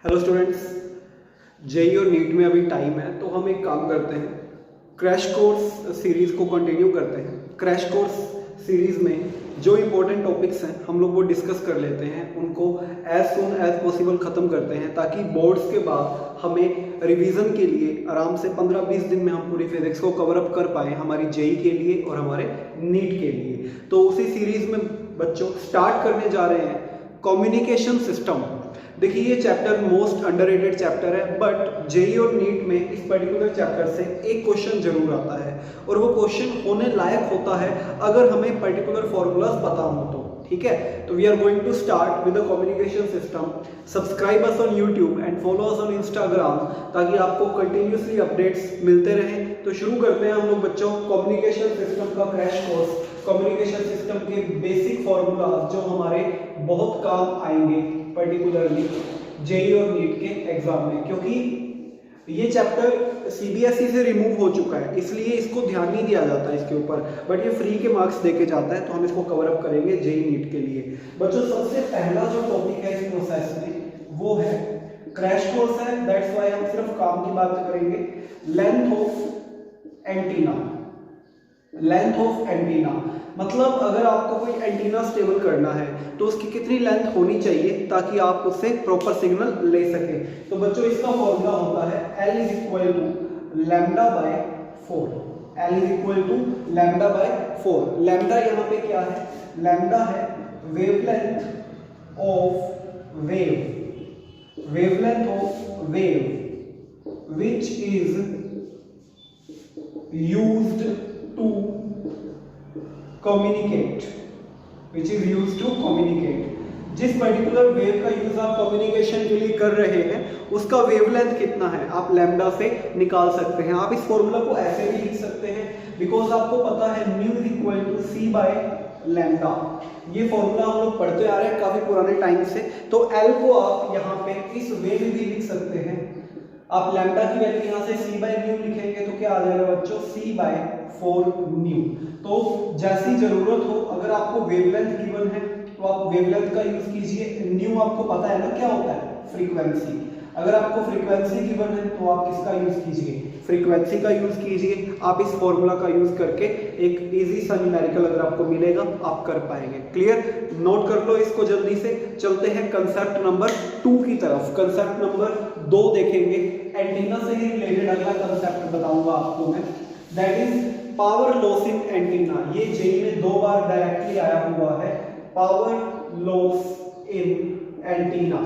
Hello students, JEE और NEET में अभी टाइम है तो हम एक काम करते हैं, क्रैश कोर्स सीरीज को कंटिन्यू करते हैं। क्रैश कोर्स सीरीज में जो इम्पोर्टेंट टॉपिक्स हैं हम लोग वो डिस्कस कर लेते हैं, उनको एज सुन एज पॉसिबल ख़त्म करते हैं ताकि बोर्ड्स के बाद हमें रिवीजन के लिए आराम से 15-20 दिन में हम पूरी फिजिक्स को कवर अप कर पाएँ, हमारी जेई के लिए और हमारे नीट के लिए। तो उसी सीरीज में बच्चों स्टार्ट करने जा रहे हैं कम्युनिकेशन सिस्टम। देखिए ये चैप्टर मोस्ट अंडररेटेड चैप्टर है, बट जेई और नीट में इस पर्टिकुलर चैप्टर से एक क्वेश्चन जरूर आता है और वो क्वेश्चन होने लायक होता है अगर हमें पर्टिकुलर फॉर्मूलाज पता हो तो। ठीक है, तो we are going to start with the communication system. Subscribe us on YouTube and follow us on Instagram ताकि आपको कंटिन्यूसली अपडेट्स मिलते रहें। तो शुरू करते हैं हम लोग बच्चों कम्युनिकेशन सिस्टम का क्रैश कोर्स। कम्युनिकेशन सिस्टम के बेसिक फॉर्मूलाज जो हमारे बहुत काम आएंगे पर्टिकुलरली जेई और नीट के एग्जाम में, क्योंकि ये चैप्टर सीबीएसई से रिमूव हो चुका है इसलिए इसको ध्यान नहीं दिया जाता है इसके ऊपर, बट ये फ्री के मार्क्स देके जाता है तो हम इसको कवर अप करेंगे जेई नीट के लिए। बच्चों सबसे पहला जो टॉपिक है इस प्रोसेस में वो है क्रैश कोर्स है, दैट्स व्हाई हम सिर्फ काम की बात करेंगे। Length of antenna. Length of antenna मतलब अगर आपको कोई एंटीना स्टेबल करना है तो उसकी कितनी लेंथ होनी चाहिए ताकि आप उससे प्रॉपर सिग्नल ले सके। तो बच्चों इसका फॉर्मूला होता है L is equal to lambda by 4। L is equal to lambda by 4। Lambda यहाँ पे क्या है? लैम्डा है wavelength of wave. Wavelength of wave which is used to communicate, which is used to communicate। जिस particular wave का use आप communication के लिए कर रहे हैं उसका वेवलेंथ कितना है आप लैम्डा से निकाल सकते हैं। आप इस फॉर्मूला को ऐसे भी लिख सकते हैं बिकॉज आपको पता है nu is equal to c by lambda. ये फॉर्मूला हम लोग पढ़ते आ रहे हैं काफी पुराने टाइम से। तो एल को आप यहाँ पे इस वे में भी लिख सकते हैं। आप लैम्डा की वैल्यू यहाँ से सी बाय न्यू लिखेंगे तो क्या आ जाएगा बच्चों? सी बाय 4 न्यू। तो जैसी जरूरत हो, अगर आपको वेवलेंथ गिवन है तो आप वेवलेंथ का यूज कीजिए। न्यू आपको पता है ना क्या होता है? फ्रीक्वेंसी। अगर आपको फ्रीक्वेंसी गिवन है तो आप किसका यूज कीजिए? फ्रीक्वेंसी का यूज कीजिए। आप इस फॉर्मूला का यूज करके एक इजी सा न्यूमेरिकल अगर आपको मिलेगा आप कर पाएंगे। क्लियर? नोट कर लो इसको जल्दी से। चलते हैं कंसेप्ट नंबर 2 की तरफ। कंसेप्ट नंबर 2 देखेंगे। एंटीना से ही रिलेटेड अगला कंसेप्ट बताऊंगा आपको मैं, that is power loss in antenna. ये जेई में 2 बार डायरेक्टली आया हुआ है, पावर लॉस इन एंटीना।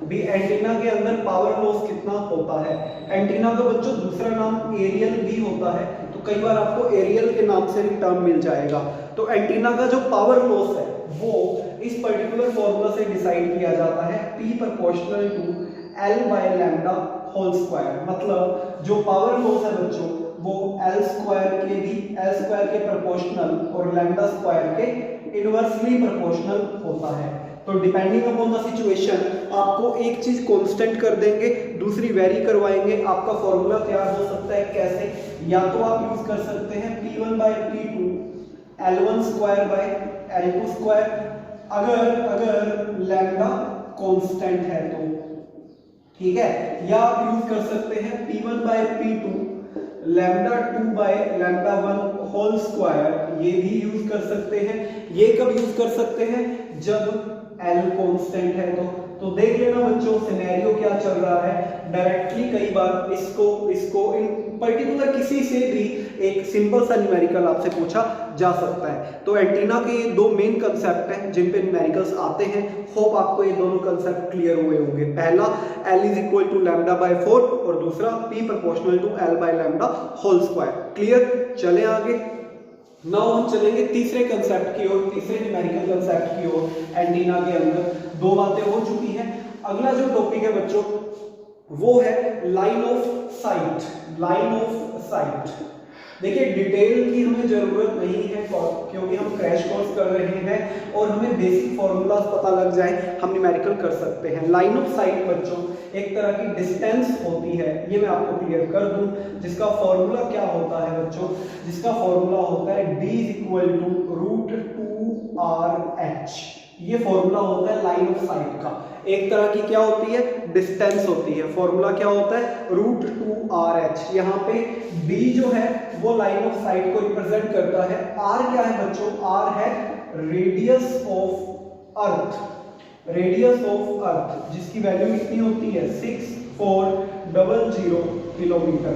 भी एंटीना के अंदर पावर लॉस कितना होता है? एंटीना का बच्चों दूसरा नाम एरियल भी होता है, तो कई बार आपको एरियल के नाम से भी टर्म मिल जाएगा। तो एंटीना का जो पावर लॉस है वो इस पर्टिकुलर फॉर्मूला से डिसाइड किया जाता है, P proportional to L by lambda whole square. मतलब जो पावर लॉस है बच्चों वो L स्क्वायर के प्रोपोर्शनल और लैम्डा स्क्वायर के इनवर्सली प्रोपोर्शनल होता है। तो डिपेंडिंग अपॉन द सिचुएशन आपको एक चीज कांस्टेंट कर देंगे, दूसरी वेरी करवाएंगे। आपका फॉर्मूला तैयार हो सकता है कैसे? या तो आप यूज कर सकते हैं P1 by P2 L1 square by L2 square, अगर लैम्डा कांस्टेंट है तो। ठीक है, या आप यूज कर सकते हैं P1 by P2 lambda 2 by lambda 1 whole square, ये भी यूज कर सकते हैं। ये कब यूज कर सकते हैं? जब L कांस्टेंट है तो देख लेना बच्चों सिनेरियो क्या चल रहा है। डायरेक्टली कई बार इसको इन पर्टिकुलर किसी से भी एक सिंपल सा न्यूमेरिकल आपसे पूछा जा सकता है। तो एंटीना के ये 2 मेन कंसेप्ट हैं जिन पे न्यूमेरिकल्स आते हैं। होप आपको ये दोनों कंसेप्ट क्लियर हुए होंगे। पहला L is equal to lambda by 4 और दूसरा P proportional to L by lambda whole square. Clear? चले आगे। नाउ हम चलेंगे तीसरे कंसेप्ट की ओर, तीसरे न्यूमेरिकल कंसेप्ट की ओर। एंटीना के अंदर 2 बातें हो चुकी हैं। अगला जो टॉपिक है बच्चों वो है line of site. Line of site देखिए डिटेल की हमें जरूरत नहीं है क्योंकि हम क्रैश कोर्स कर रहे हैं और हमें बेसिक फॉर्मूलाज पता लग जाए हम न्यूमेरिकल कर सकते हैं। लाइन ऑफ साइट बच्चों एक तरह की डिस्टेंस होती है, ये मैं आपको क्लियर कर दूं, जिसका फॉर्मूला क्या होता है बच्चों? जिसका फॉर्मूला होता है D is equal to √2RH। ये फॉर्मूला होता है लाइन ऑफ साइट का। एक तरह की क्या होती है, डिस्टेंस होती है। फॉर्मूला क्या होता है, √2RH। यहाँ पे b जो है वो लाइन ऑफ साइट को रिप्रेजेंट करता है। r क्या है बच्चों, r है radius of earth, radius of earth जिसकी वैल्यू कितनी होती है 6400 किलोमीटर।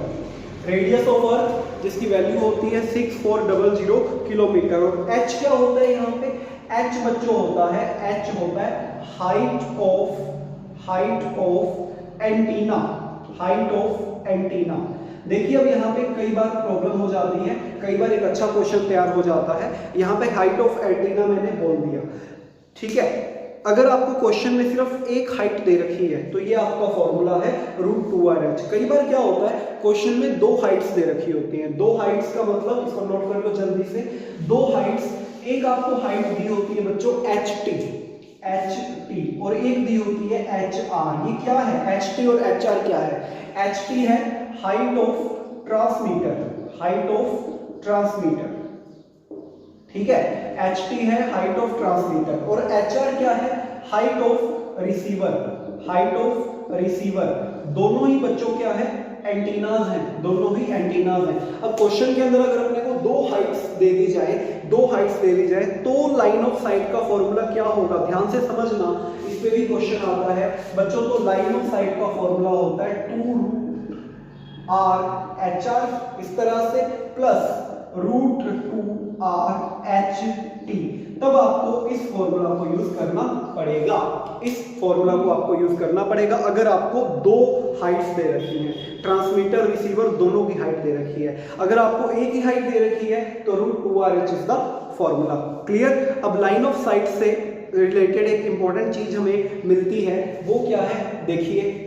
रेडियस ऑफ अर्थ जिसकी वैल्यू होती है 6400 किलोमीटर। और h क्या होता है यहाँ पे, h बच्चों होता है, h होता है height of antenna, height of antenna. देखिए अब यहाँ पे कई बार प्रॉब्लम हो जाती है, कई बार एक अच्छा क्वेश्चन तैयार हो जाता है। यहाँ पे हाइट ऑफ एंटीना मैंने बोल दिया, ठीक है। अगर आपको क्वेश्चन में सिर्फ एक हाइट दे रखी है तो ये आपका फॉर्मूला है √2RH। कई बार क्या होता है, क्वेश्चन में दो हाइट्स दे रखी होती हैं। दो हाइट्स का मतलब, इसको नोट कर लो जल्दी से, दो हाइट्स, एक आपको हाइट दी होती है बच्चों HT और एक दी होती है HR। ये क्या है, HT और HR क्या है, HT है height of transmitter, height of transmitter, ठीक है। HT है हाइट ऑफ ट्रांसमीटर और HR क्या है, height of receiver, height of receiver. दोनों ही बच्चों क्या है, एंटीनाज हैं, दोनों ही एंटीनाज हैं। अब क्वेश्चन के अंदर अगर अपने को दो हाइट्स दे दी जाए, दो हाइट्स दे दी जाए तो लाइन ऑफ साइट का फॉर्मूला क्या होगा, ध्यान से समझना, इस पे भी क्वेश्चन आता है बच्चों। तो लाइन ऑफ साइट का फॉर्मूला होता है 2√RHR इस तरह से प्लस √2RHT। तब आपको इस फॉर्मूला को यूज करना पड़ेगा, इस फॉर्मूला को आपको यूज करना पड़ेगा अगर आपको दो हाइट्स दे रखी हैं, ट्रांसमीटर रिसीवर दोनों की हाइट दे रखी है। अगर आपको एक ही हाइट दे रखी है तो √2RH is the formula. Clear. अब लाइन ऑफ साइट से रिलेटेड एक इंपॉर्टेंट चीज हमें मिलती है, वो क्या है, देखिए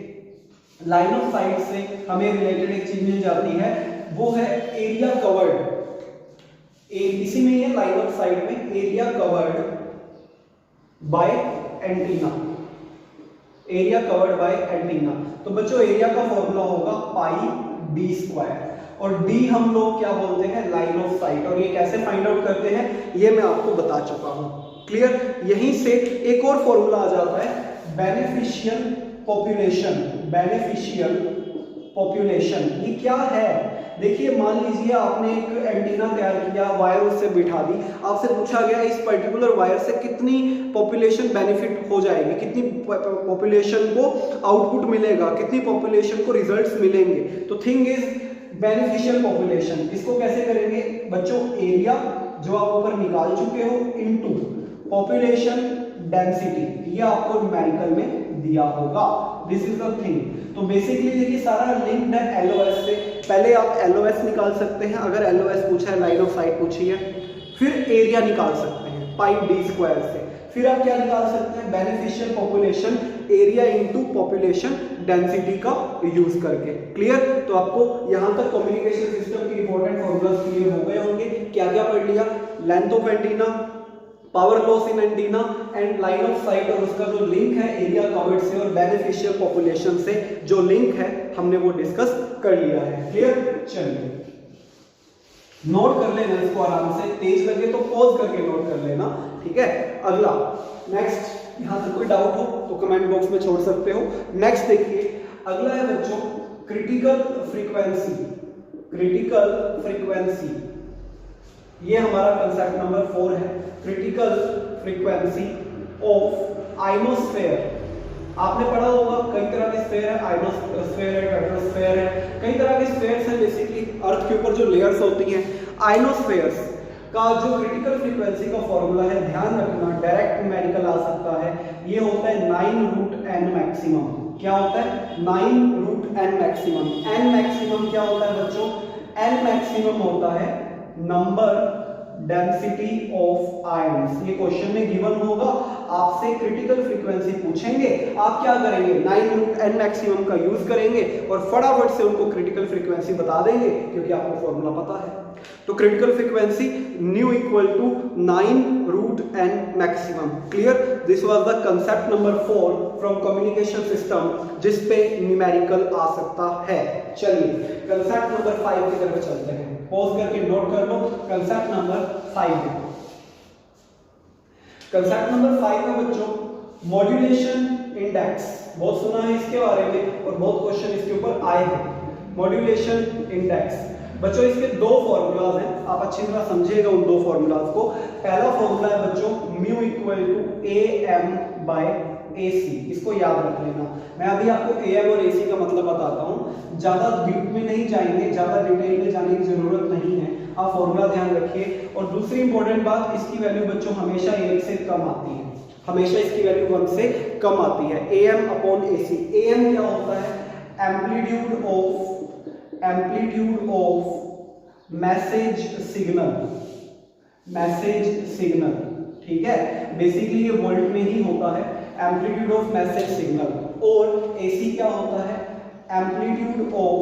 लाइन ऑफ साइट से हमें रिलेटेड एक चीज मिल जाती है, वो है एरिया कवर्ड। इसी में है लाइन ऑफ साइट में area covered by antenna, area covered by antenna. तो बच्चों एरिया का फॉर्मूला होगा πd², और d हम लोग क्या बोलते हैं, लाइन ऑफ साइट। और ये कैसे फाइंड आउट करते हैं ये मैं आपको बता चुका हूं। क्लियर। यहीं से एक और फॉर्मूला आ जाता है बेनिफिशियल पॉपुलेशन, बेनिफिशियल पॉपुलेशन। ये क्या है, देखिए मान लीजिए आपने एक एंटीना तैयार किया, वायर उससे बिठा दी, आपसे पूछा गया इस पर्टिकुलर वायर से कितनी पॉपुलेशन बेनिफिट हो जाएगी, कितनी पॉपुलेशन को आउटपुट मिलेगा, कितनी पॉपुलेशन को रिजल्ट्स मिलेंगे। तो थिंग इज बेनिफिशियल पॉपुलेशन। इसको कैसे करेंगे बच्चों, एरिया जो आप ऊपर निकाल चुके हो इनटू पॉपुलेशन डेंसिटी, ये आपको न्यूमेरिकल में दिया होगा। This is the thing. तो बेसिकली देखिए सारा लिंक्ड है LOS से। पहले आप LOS निकाल सकते हैं, अगर LOS पूछा है, लाइन ऑफ साइट पूछी है, फिर एरिया निकाल सकते हैं πd² से, फिर आप क्या निकाल सकते हैं, beneficial population area into population density का यूज करके। क्लियर। तो आपको यहां तक कम्युनिकेशन सिस्टम के इंपॉर्टेंट फॉर्मूलाज क्लियर हो गए होंगे। क्या क्या पढ़ लिया, length of antenna, power loss in antenna and line of site, और उसका जो लिंक है एरिया कवर्ड से और बेनिफिशियल पॉपुलेशन से जो लिंक है हमने वो डिस्कस कर लिया है। क्लियर। चलिए नोट कर लेना इसको आराम से, तेज लगे तो पॉज करके नोट कर लेना, ठीक है। अगला नेक्स्ट, यहां तक कोई डाउट हो तो कमेंट बॉक्स में छोड़ सकते हो। नेक्स्ट देखिए अगला है बच्चों क्रिटिकल फ्रीक्वेंसी, क्रिटिकल फ्रीक्वेंसी। ये हमारा कंसेप्ट नंबर 4 है, क्रिटिकल फ्रीक्वेंसी ऑफ आइनोस्फेयर। आपने पढ़ा होगा कई तरह के स्फेयर है, आइनोस्फेयर है, टेट्रोस्फेयर है, कई तरह के स्फेयर्स हैं। बेसिकली अर्थ के ऊपर जो लेयर्स होती हैं, आइनोस्फेयर्स का जो क्रिटिकल फ्रीक्वेंसी का फॉर्मूला है, ध्यान रखना डायरेक्ट न्यूमेरिकल आ सकता है, ये होता है 9√n मैक्सिमम। क्या होता है, 9√n मैक्सिमम। n मैक्सिमम क्या होता है बच्चों, n मैक्सिमम होता है नंबर डेंसिटी ऑफ आयंस। ये क्वेश्चन में गिवन होगा, आपसे क्रिटिकल फ्रीक्वेंसी पूछेंगे, आप क्या करेंगे, 9√n मैक्सिमम का यूज करेंगे और फटाफट से उनको क्रिटिकल फ्रीक्वेंसी बता देंगे क्योंकि आपको फॉर्मूला पता है। तो critical frequency nu equal to 9√n maximum. Clear. This was the concept number 4 from communication system, जिस पे न्यूमेरिकल आ सकता है। चलिए कंसेप्ट नंबर 5 की तरफ चलते हैं, पॉज करके नोट कर लो। कंसेप्ट नंबर 5 कंसेप्ट नंबर 5 है बच्चों मॉड्यूलेशन इंडेक्स। बहुत सुना है इसके बारे में और बहुत क्वेश्चन इसके ऊपर आए हैं। मॉड्यूलेशन इंडेक्स बच्चों इसके दो फॉर्मूलाज हैं, आप अच्छी तरह समझिएगा उन दो फॉर्मूलाज को। पहला फॉर्मूला है बच्चों mu equal to AM by AC, इसको याद रख लेना। मैं अभी आपको AM और AC का मतलब बताता हूँ, ज्यादा डीप में नहीं जाएंगे, ज्यादा डिटेल में जाने की जरूरत नहीं है, आप फॉर्मूला ध्यान रखिए। और दूसरी इंपॉर्टेंट बात, इसकी वैल्यू बच्चों हमेशा 1 से कम आती है, हमेशा इसकी वैल्यू 1 से कम आती है। AM upon AC। AM क्या होता है? Amplitude of message signal, message signal, ठीक है। बेसिकली ये वोल्ट में ही होता है, एम्पलीट्यूड ऑफ मैसेज सिग्नल। और AC क्या होता है? Amplitude of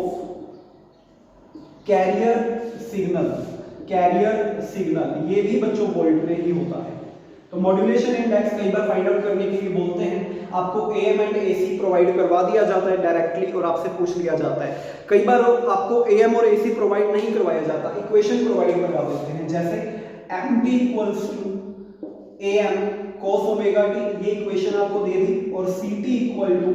carrier signal, carrier signal, ये भी बच्चों वोल्ट में ही होता है। तो मॉड्यूलेशन इंडेक्स कई बार फाइंड आउट करने के लिए बोलते हैं, आपको AM एंड AC प्रोवाइड करवा दिया जाता है डायरेक्टली और आपसे पूछ लिया जाता है। कई बार आपको AM और AC प्रोवाइड नहीं करवाया जाता, इक्वेशन प्रोवाइड करवा देते हैं, जैसे MT equals to AM cos omega t, ये इक्वेशन आपको दे दी, और CT equal to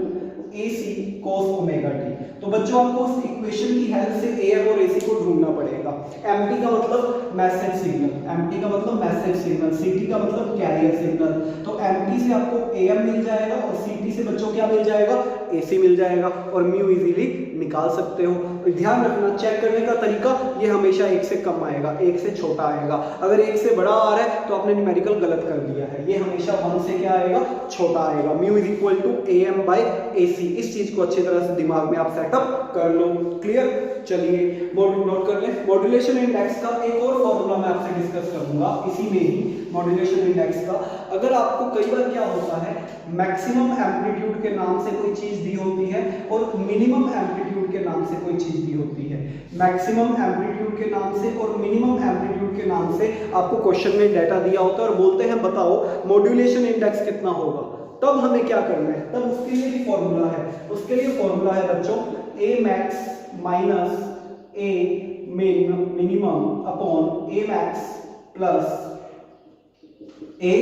AC cos omega t। तो बच्चों आपको उस इक्वेशन की हेल्प से AM और AC को ढूंढना पड़ेगा। MT का मतलब मैसेज सिग्नल, MT का मतलब मैसेज सिग्नल, CT का मतलब कैरियर सिग्नल। तो MT से आपको AM मिल जाएगा और CT से बच्चों क्या मिल जाएगा? AC मिल जाएगा, और म्यू इजीली निकाल सकते हो। ध्यान रखना, चेक करने का तरीका ये हमेशा 1 से कम आएगा, 1 से छोटा आएगा। अगर 1 से बड़ा आ रहा है तो आपने न्यूमेरिकल गलत कर दिया है, ये हमेशा 1 से क्या आएगा? छोटा आएगा। Mu is equal to AM by AC, इस चीज को अच्छी तरह से दिमाग में आप सेटअप कर लो। क्लियर? चलिए नोट कर लें। मॉड्यूलेशन इंडेक्स का एक और फॉर्मूला मैं आपसे डिस्कस करूंगा इसी में ही, मॉड्यूलेशन इंडेक्स का। अगर आपको कई बार क्या होता है, मैक्सिमम एम्पलीट्यूड के नाम से कोई चीज दी होती है और मिनिमम एम्पलीट्यूड के नाम से कोई चीज दी होती है, मैक्सिमम एम्पलीट्यूड के नाम से और मिनिमम एम्पलीट्यूड के नाम से आपको क्वेश्चन में डाटा दिया होता है और बोलते हैं बताओ मॉड्यूलेशन इंडेक्स कितना होगा, तब हमें क्या करना है? तब उसके लिए भी फॉर्मूला है, उसके लिए फॉर्मूला है बच्चों A max minus A minimum upon A max plus A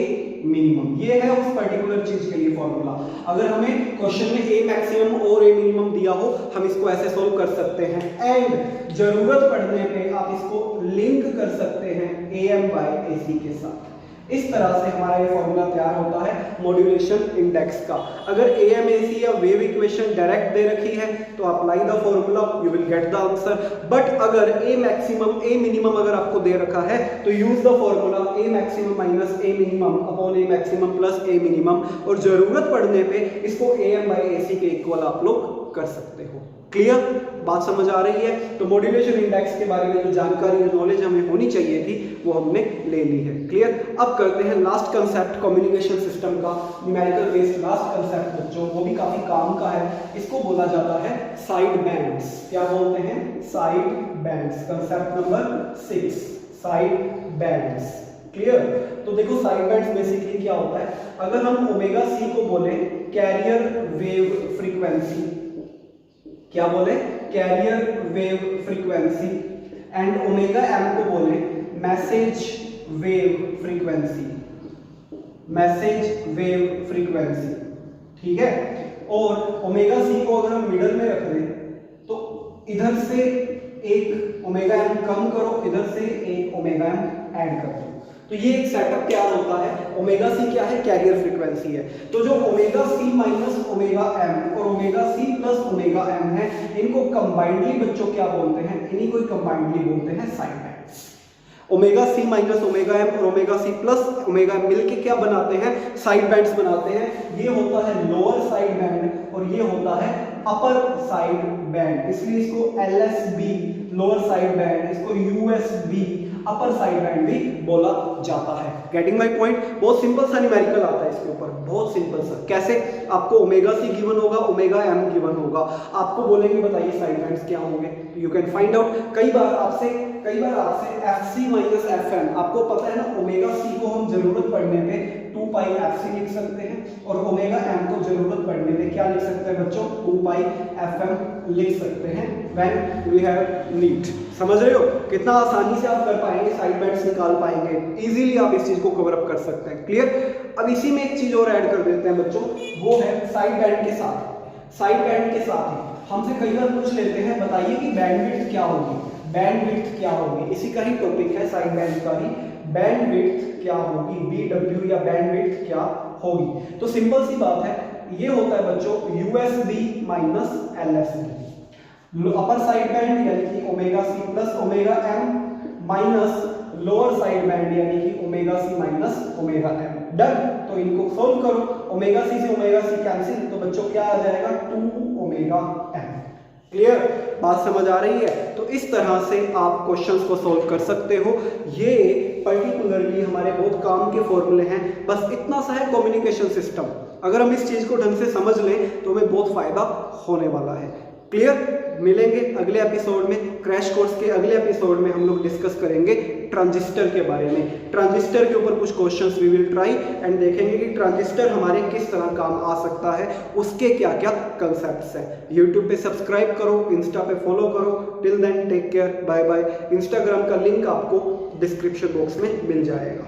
minimum. ये है उस पर्टिकुलर चीज के लिए फॉर्मूला। अगर हमें क्वेश्चन में A मैक्सिमम और A मिनिमम दिया हो, हम इसको ऐसे सोल्व कर सकते हैं, एंड जरूरत पड़ने पे आप इसको लिंक कर सकते हैं AM बाय AC के साथ। इस तरह से हमारा ये फॉर्मूला तैयार होता है मॉड्यूलेशन इंडेक्स का। अगर AM AC या वेव इक्वेशन डायरेक्ट दे रखी है तो apply the formula, you will get the answer. But अगर A मैक्सिमम A मिनिमम अगर आपको दे रखा है तो use the formula A maximum minus A minimum upon A maximum plus A minimum, और जरूरत पड़ने पे इसको AM बाय AC के इक्वल आप लोग कर सकते हो। क्लियर? बात समझ आ रही है? तो मॉड्यूलेशन इंडेक्स के बारे में जो जानकारी नॉलेज हमें होनी चाहिए थी वो हमने ले ली है। क्लियर? अब करते हैं लास्ट कंसेप्ट कम्युनिकेशन सिस्टम का, न्यूमेरिकल बेस्ड लास्ट कंसेप्ट बच्चों, वो भी काफी काम का है। इसको बोला जाता है साइड बैंड्स। क्या बोलते हैं? Side bands. Concept number 6, side bands. Clear? तो देखो साइड बैंड्स बेसिकली क्या होता है, अगर हम ओमेगा C को बोले कैरियर वेव फ्रीक्वेंसी, क्या बोले? Carrier wave frequency, and omega M को बोले message wave frequency, message wave frequency, ठीक है। और ओमेगा C को अगर हम मिडल में रख दें तो इधर से एक ओमेगा M कम करो, इधर से एक ओमेगा M ऐड कर दो, तो ये एक सेटअप तैयार होता है। ओमेगा C क्या है? कैरियर फ्रीक्वेंसी है। तो जो omega C minus omega M और omega C plus omega M है, इनको कंबाइंडली बच्चों क्या बोलते हैं? इन्हीं को कंबाइंडली बोलते हैं side bands. Omega C minus omega M और omega C plus omega M मिलके क्या बनाते हैं? साइड बैंड्स बनाते हैं। ये होता है लोअर साइड बैंड और ये होता है अपर साइड बैंड, इसलिए इसको LSB लोअर साइड बैंड, इसको USB अपर साइड बैंड भी बोला जाता है। Getting my point? बहुत सिंपल सा न्यूमेरिकल आता है इसके ऊपर, बहुत सिंपल सा। कैसे? आपको ओमेगा C गिवन होगा, ओमेगा M गिवन होगा, आपको बोलेंगे बताइए साइड बैंड्स क्या होंगे, यू कैन फाइंड आउट। कई बार आपसे FC माइनस FM, आपको पता है ना ओमेगा C को हम जरूरत पड़ने पे 2 पाई FC लिख सकते हैं, और ओमेगा M को जरूरत पड़ने पे क्या लिख सकते हैं बच्चों? 2 पाई FM लिख सकते हैं व्हेन वी हैव नीड। समझ रहे हो? कितना आसानी से आप कर पाएंगे, साइड बैंड्स निकाल पाएंगे, इजीली आप इस चीज को कवर अप कर सकते हैं। क्लियर? अब इसी में एक चीज और ऐड कर देते हैं बच्चों, वो है साइड बैंड के साथ। साइड बैंड के साथ ही हमसे कई बार पूछ लेते हैं, बताइए कि बैंडविड्थ क्या होगी, बैंडविड्थ क्या होगी, इसी का ही टॉपिक है साइड बैंड का ही, बैंडविड्थ क्या होगी, BW या बैंडविड्थ क्या होगी। तो सिंपल सी बात है, ये होता है बच्चों USB minus LSB। Upper side band यानी कि omega C plus omega M minus lower side band यानी कि omega C minus omega M। Done. तो इनको सोल्व करो, ओमेगा C से ओमेगा C कैंसिल, तो बच्चों क्या आ जाएगा 2 ओमेगा M। क्लियर, बात समझ आ रही है? तो इस तरह से आप क्वेश्चंस को सोल्व कर सकते हो। ये पर्टिकुलरली हमारे बहुत काम के फॉर्मूले हैं, बस इतना सा है कम्युनिकेशन सिस्टम। अगर हम इस चीज को ढंग से समझ लें तो हमें बहुत फायदा होने वाला है। क्लियर, मिलेंगे अगले एपिसोड में। क्रैश कोर्स के अगले एपिसोड में हम लोग डिस्कस करेंगे ट्रांजिस्टर के बारे में। ट्रांजिस्टर के ऊपर कुछ questions we will try and देखेंगे कि ट्रांजिस्टर हमारे किस तरह काम आ सकता है, उसके क्या क्या कंसेप्ट्स हैं। यूट्यूब पे सब्सक्राइब करो, इंस्टा पे फॉलो करो। Till then take care, bye bye. Instagram का लिंक आपको डिस्क्रिप्शन बॉक्स में मिल जाएगा।